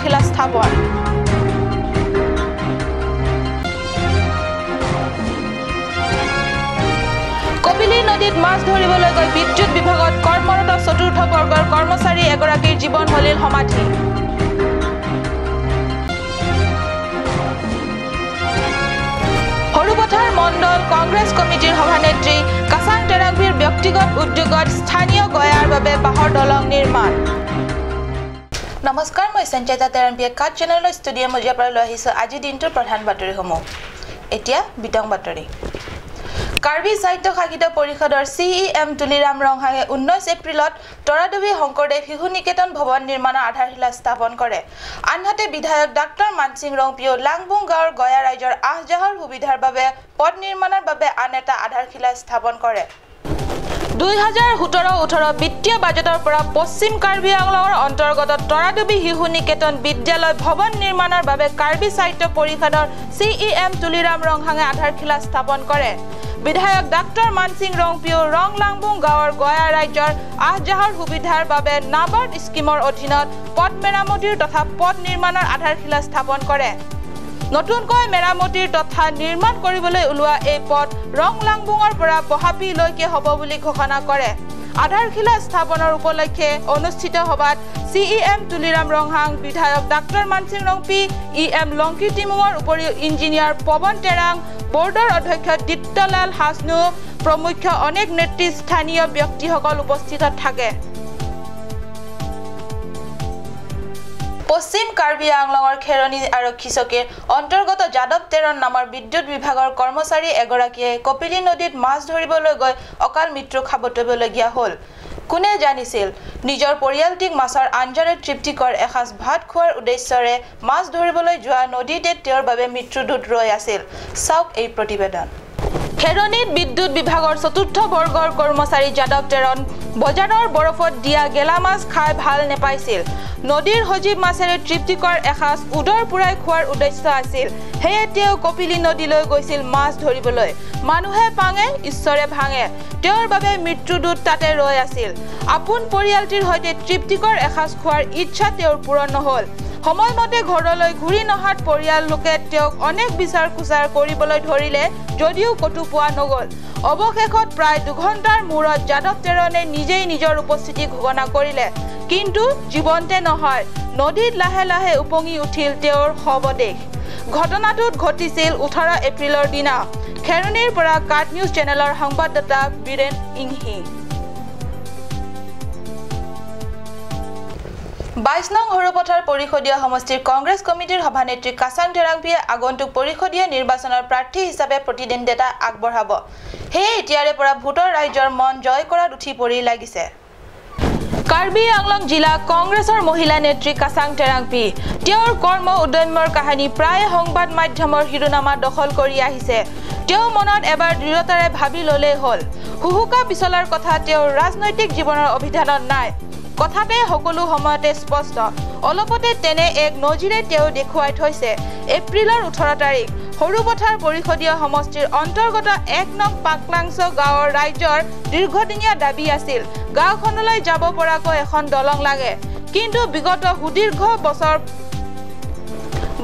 আধাৰশিলা স্থাপন কপিলী নদীত মাছ ধৰিবলৈ গৈ বিদ্যুৎ বিভাগত কৰ্মৰত চতুৰ্থ বৰ্গৰ কৰ্মচাৰী এগৰাকীৰ জীৱন হলিল সমাধি হৰুপথাৰ মণ্ডল কংগ্ৰেছ কমিটিৰ সভানেত্ৰী কাছাং টেৰাংভীৰ ব্যক্তিগত উদ্যোগত স্থানীয় গয়াৰ বাবে বাহৰ দলং নিৰ্মাণ নমস্কাৰ মই সঞ্চয়তা টেৰাংভী কাট চেনেলৰ ষ্টুডিঅ মজিয়াৰ পৰা লৈ আহিছো আজি দিনটোৰ প্ৰধান বাতৰিসমূহ এতিয়া বিতং বাতৰি কাৰ্বি সাহিত্য শাখিত পৰিষদৰ CEM তুলিৰাম ৰংহাঙে 19 এপ্ৰিলত তৰাদবী শংকৰদেৱ শিশু নিকেতন ভৱন নিৰ্মাণৰ আধাৰশিলা স্থাপন কৰে আনহাতে বিধায়ক ডাক্তৰ মানসিং ৰংপিও লাংবুং গাঁৱৰ গয়া ৰাজ্যৰ আহজাহৰ সুবিধাৰ বাবে পথ নিৰ্মাণৰ বাবে আন এটা আধাৰশিলা স্থাপন কৰে 2017-18 বিত্তীয় বাজেটৰ পৰা পশ্চিম কাৰ্বি আংলঙৰ অন্তৰ্গত তৰাদবী শিশু নিকেতন বিদ্যালয় ভৱন নিৰ্মাণৰ বাবে কাৰ্বি সাহিত্য পৰিষদৰ CEM তুলিৰাম ৰংহাঙে আধাৰশিলা স্থাপন কৰে বিধায়ক ডাক্তৰ মানসিং ৰংপিও ৰং লাংবুং গাঁৱৰ গয়া ৰাজ্যৰ আহজাহৰ সুবিধাৰ বাবে নাবাৰ্ড স্কিমৰ অধীনত পথ মেৰামতিৰ তথা পথ নিৰ্মাণৰ আধাৰশিলা স্থাপন কৰে নতুনকৈ মেৰামতিৰ তথা নিৰ্মাণ কৰিবলৈ ওলোৱা এই পথ ৰং লাংবুঙৰ পৰা বহাপিলৈকে হ'ব বুলি ঘোষণা কৰে আধাৰশিলা স্থাপনৰ উপলক্ষে অনুষ্ঠিত সভাত CEM তুলিৰাম ৰংহাং বিধায়ক ডাক্তৰ মানসিং ৰংপি EM লংকিটিমুঙৰ উপৰিও ইঞ্জিনিয়াৰ পৱন টেৰাং বোৰ্ডৰ অধ্যক্ষ দিত্তলাল হাসনু প্ৰমুখ অনেক নেতৃস্থানীয় ব্যক্তিসকল উপস্থিত থাকে পশ্চিম কাৰ্বি আংলঙৰ খেৰণী আৰক্ষী চকীৰ অন্তৰ্গত যাদৱ তেৰণ নামৰ বিদ্যুৎ বিভাগৰ কৰ্মচাৰী এগৰাকীয়ে কপিলী নদীত মাছ ধৰিবলৈ গৈ অকাল মৃত্যু খাবতবলগীয়া হ'ল কোনে জানিছিল নিজৰ পৰিয়ালটিক মাছৰ আঞ্জাৰে তৃপ্তিকৰ এসাঁজ ভাত খোৱাৰ উদ্দেশ্যৰে মাছ ধৰিবলৈ যোৱা নদীতে তেওঁৰ বাবে মৃত্যুদূত ৰৈ আছিল চাওক এই প্ৰতিবেদন খেৰণীত বিদ্যুৎ বিভাগৰ চতুৰ্থ বৰ্গৰ কৰ্মচাৰী যাদৱ তেৰণ বজাৰৰ বৰফত দিয়া গেলা মাছ খাই ভাল নেপাইছিল নদীৰ সজীৱ মাছেৰে তৃপ্তিকৰ এসাঁজ উদৰ পুৰাই খোৱাৰ উদ্দেশ্য আছিল হেয়ে তেওঁ কপিলী নদীলৈ গৈছিল মাছ ধৰিবলৈ মানুহে পাঙে ঈশ্বৰে ভাঙে তেওঁৰ বাবে মৃত্যুদূত তাতে ৰৈ আছিল আপোন পৰিয়ালটিৰ সৈতে তৃপ্তিকৰ এসাঁজ খোৱাৰ ইচ্ছা তেওঁৰ পূৰণ নহল সময়মতে ঘৰলৈ ঘূৰি নহাত পৰিয়াল লোকে তেওঁক অনেক বিচাৰ কুচাৰ কৰিবলৈ ধৰিলে যদিও কতো পোৱা নগল অৱশেষত প্ৰায় 2 ঘণ্টাৰ মূৰত যাদৱ তেৰণে নিজেই নিজৰ উপস্থিতি ঘোষণা কৰিলে কিন্তু জীৱনতে নহয় নদীত লাহে লাহে উপঙি উঠিল তেওঁৰ শৱদেহ ঘটনাটোত ঘটিছিল 18 এপ্ৰিলৰ দিনা খেৰণীৰ পৰা কাট নিউজ চেনেলৰ সংবাদদাতা বীৰেন ইংহি 22 নং হৰুপথাৰ পৰিষদীয় সমষ্টিৰ কংগ্ৰেছ কমিটিৰ সভানেত্ৰী কাছাং টেৰাংভীয়ে আগন্তুক পৰিষদীয় নিৰ্বাচনৰ প্ৰাৰ্থী হিচাপে প্ৰতিদ্বন্দ্বিতা আগবঢ়াব হেয়ে এতিয়াৰে পৰা ভোটৰ ৰাইজৰ মন জয় কৰাত উঠি পৰি লাগিছে কাৰ্বি আংলং জিলা কংগ্ৰেছৰ মহিলা নেত্ৰী কাছাং টেৰাংভী তেওঁৰ কৰ্ম উদ্যমৰ কাহিনী প্ৰায় সংবাদ মাধ্যমৰ শিৰোনামা দখল কৰি আহিছে তেওঁ মনত এবাৰ দৃঢ়তাৰে ভাবি ললে হ'ল হুহুকা পিছলাৰ কথা তেওঁৰ ৰাজনৈতিক জীৱনৰ অভিধানত নাই কথাতে সকলো সময়তে স্পষ্ট অলপতে তেনে এক নজিৰে তেওঁ দেখুৱাই থৈছে এপ্ৰিলৰ 18 তাৰিখ হৰুপথাৰ পৰিষদীয় সমষ্টিৰ অন্তৰ্গত 1 নং পাকলাংছ গাঁৱৰ ৰাইজৰ দীৰ্ঘদিনীয়া দাবী আছিল গাঁওখনলৈ যাব পৰাকৈ এখন দলং লাগে কিন্তু বিগত সুদীৰ্ঘ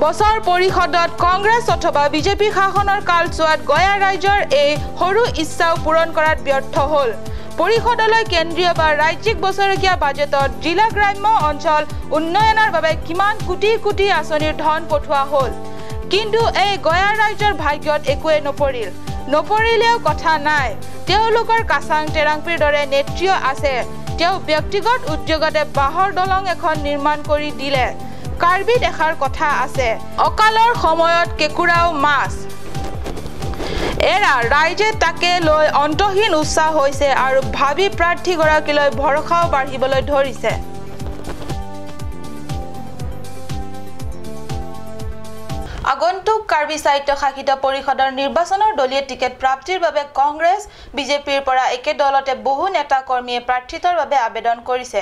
বছৰ পৰিষদত কংগ্ৰেছ অথবা বিজেপি শাসনৰ কালছোৱাত গয়া ৰাইজৰ এই সৰু ইচ্ছাও পূৰণ কৰাত ব্যৰ্থ হ'ল পৰিষদলৈ কেন্দ্ৰীয় বা ৰাজ্যিক বছৰকীয়া বাজেটত জিলা গ্ৰাম্য অঞ্চল উন্নয়নৰ বাবে কিমান কোটি কোটি আঁচনিৰ ধন পঠোৱা হ'ল কিন্তু এই গয়া ৰাজ্যৰ ভাগ্যত একোৱে নপৰিলেও কথা নাই তেওঁলোকৰ কাছাং টেৰাংভীৰ দৰে নেত্ৰীও আছে তেওঁ ব্যক্তিগত উদ্যোগতে বাহৰ দলং এখন নিৰ্মাণ কৰি দিলে কাৰ্বিত এষাৰ কথা আছে অকালৰ সময়ত কেকুৰাও মাছ এৰা ৰাইজে তাকে লৈ অন্তহীন উৎসাহ হৈছে আৰু ভাবি প্ৰাৰ্থীগৰাকীলৈ ভৰসাও বাঢ়িবলৈ ধৰিছে আগন্তুক কাৰ্বি সাহিত্য শাখিত পৰিষদৰ নিৰ্বাচনৰ দলীয় টিকেট প্ৰাপ্তিৰ বাবে কংগ্ৰেছ বিজেপিৰ পৰা একে দলতে বহু নেতা কৰ্মীয়ে প্ৰাৰ্থিতাৰ বাবে আবেদন কৰিছে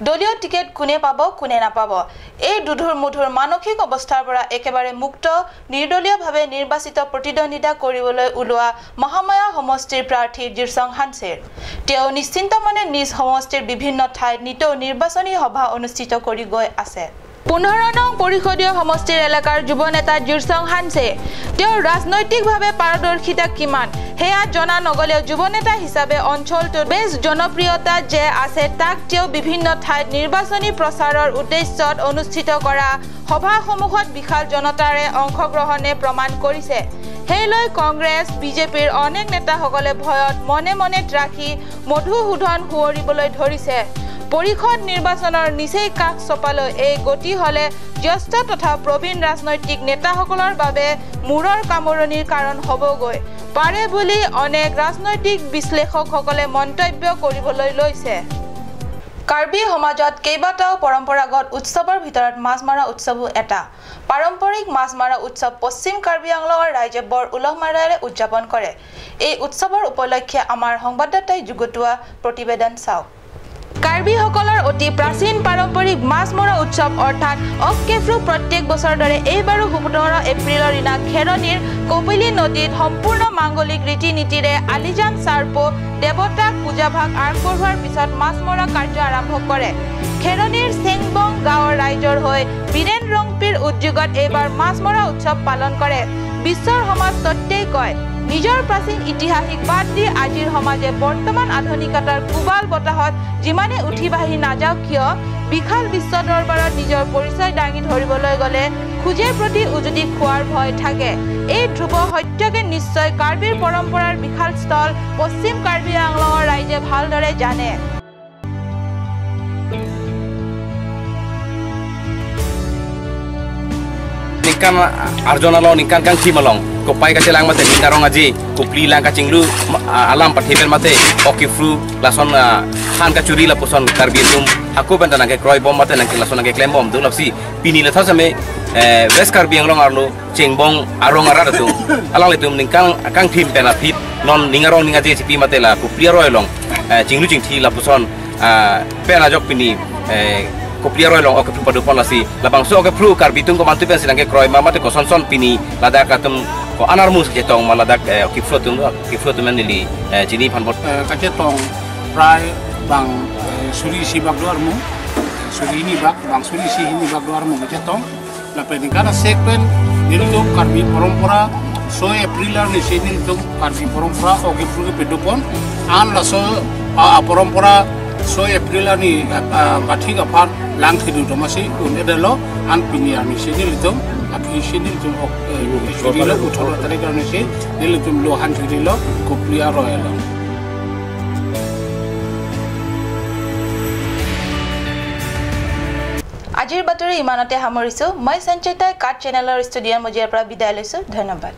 দলীয় টিকেট কোনে পাব কোনে নাপাব এই দুধুৰ মুধুৰ মানসিক অৱস্থাৰ পৰা একেবাৰে মুক্ত নিৰ্দলীয়ভাৱে নিৰ্বাচিত প্ৰতিদ্বন্দ্বিতা কৰিবলৈ ওলোৱা মহামায়া সমষ্টিৰ প্ৰাৰ্থী জিৰচং হানছেৰ তেওঁ নিশ্চিন্তমনে নিজ সমষ্টিৰ বিভিন্ন ঠাইত নিতৌ নিৰ্বাচনী সভা অনুষ্ঠিত কৰি গৈ আছে 15 নং পৰিষদীয় সমষ্টিৰ এলেকাৰ যুৱ নেতা জিৰচং হানছে তেওঁৰ ৰাজনৈতিকভাৱে পাৰদৰ্শিতা কিমান হেয়া জনা নগলেও যুৱ নেতা হিচাপে অঞ্চলটোত বেছ জনপ্ৰিয়তা যে আছে তাক তেওঁ বিভিন্ন ঠাইত নিৰ্বাচনী প্ৰচাৰৰ উদ্দেশ্যত অনুষ্ঠিত কৰা সভাসমূহত বিশাল জনতাৰে অংশগ্ৰহণে প্ৰমাণ কৰিছে হেলৈ কংগ্ৰেছ বিজেপিৰ অনেক নেতাসকলে ভয়ত মনে মনে ৰাখি মধুসূদন হুঁৱৰিবলৈ ধৰিছে পৰিষদ নিৰ্বাচনৰ নিচেই কাষ চপালৈ এই গতি হলে জ্যেষ্ঠ তথা প্ৰবীণ ৰাজনৈতিক নেতাসকলৰ বাবে মূৰৰ কামৰণিৰ কাৰণ হ'বগৈ পাৰে বুলি অনেক ৰাজনৈতিক বিশ্লেষকসকলে মন্তব্য কৰিবলৈ লৈছে কাৰ্বি সমাজত কেইবাটাও পৰম্পৰাগত উৎসৱৰ ভিতৰত মাছ মৰা উৎসৱো এটা পাৰম্পৰিক মাছ মৰা উৎসৱ পশ্চিম কাৰ্বি আংলঙৰ ৰাইজে বৰ উলহ-মালহেৰে উদযাপন কৰে এই উৎসৱৰ উপলক্ষে আমাৰ সংবাদদাতাই যুগুতোৱা প্ৰতিবেদন চাওক কাৰ্বিসকলৰ অতি প্ৰাচীন পাৰম্পৰিক মাছ মৰা উৎসৱ অৰ্থাৎ অকেফ্ৰু প্ৰত্যেক বছৰ দৰে এইবাৰো 17 এপ্ৰিলৰ দিনা খেৰনিৰ কপিলী নদীত সম্পূৰ্ণ মাংগলিক ৰীতি-নীতিৰে আলিজান চাৰ্পো দেৱতাক পূজাভাগ আগবঢ়োৱাৰ পিছত মাছ মৰা কাৰ্য আৰম্ভ কৰে খেৰনিৰ চেংবং গাঁৱৰ ৰাইজৰ হৈ বীৰেন ৰংপিৰ উদ্যোগত এইবাৰ মাছ মৰা উৎসৱ পালন কৰে বিশ্বৰ সমাজ তত্ত্বেই কয় নিজৰ প্ৰাচীন ইতিহাসিক বাদ দি আজিৰ সমাজে বৰ্তমান আধুনিকতাৰ কুবাল বতাহত যিমানে উঠি বাঢ়ি নাযাওক কিয় বিশাল বিশ্ব দৰবাৰত নিজৰ পৰিচয় দাঙি ধৰিবলৈ গ'লে খুজে প্ৰতি উজুতি খোৱাৰ ভয় থাকে এই ধ্ৰুৱ সত্যকে নিশ্চয় কাৰ্বিৰ পৰম্পৰাৰ বিশাল স্থল পশ্চিম কাৰ্বি আংলঙৰ ৰাইজে ভালদৰে জানে Nikan arjonalong nikan kang kimalong kopai ka silang mate ningarong aji kupli lang ka cinglu alam pathibel mate okifru lason han ka curi la puson karbitum aku bentana ke kroy bom mate nang lason ke klem bom du lapsi pini la thasame west karbi anglong arlo chengbong arong arada tu alang letum nikan kang thim pena phit non ningarong ningaji chipi mate la kupli roilong cinglu cingthi la puson pena jok pini koplia roy long okepru padupon lasi labang so okepru karbitung ko mantu pensilang ke kroy mamate ko sonson pini ladak katum ko anarmus ketong maladak kifrotum menili jini phanbot kajetong prai bang suri sibak luarmu suri ini bak bang suri si ini bak luarmu kajetong la pedikana sekpen niltum karbi porompora so aprilar ni seniltum karbi porompora okepru ke pedupon an la so porompora so aprilar ni kathi ka par lang khidu domasi unedalo an piniar ni seniltum api seniltum okilo uthoro tarikar ni se niltum lo han thidilo koplia royalo আজিৰ বাতৰি ইমানতে সামৰিছো মই সঞ্চয়তাই কাট চেনেলৰ ষ্টুডিঅ'ৰ মজিয়াৰ পৰা বিদায় লৈছো ধন্যবাদ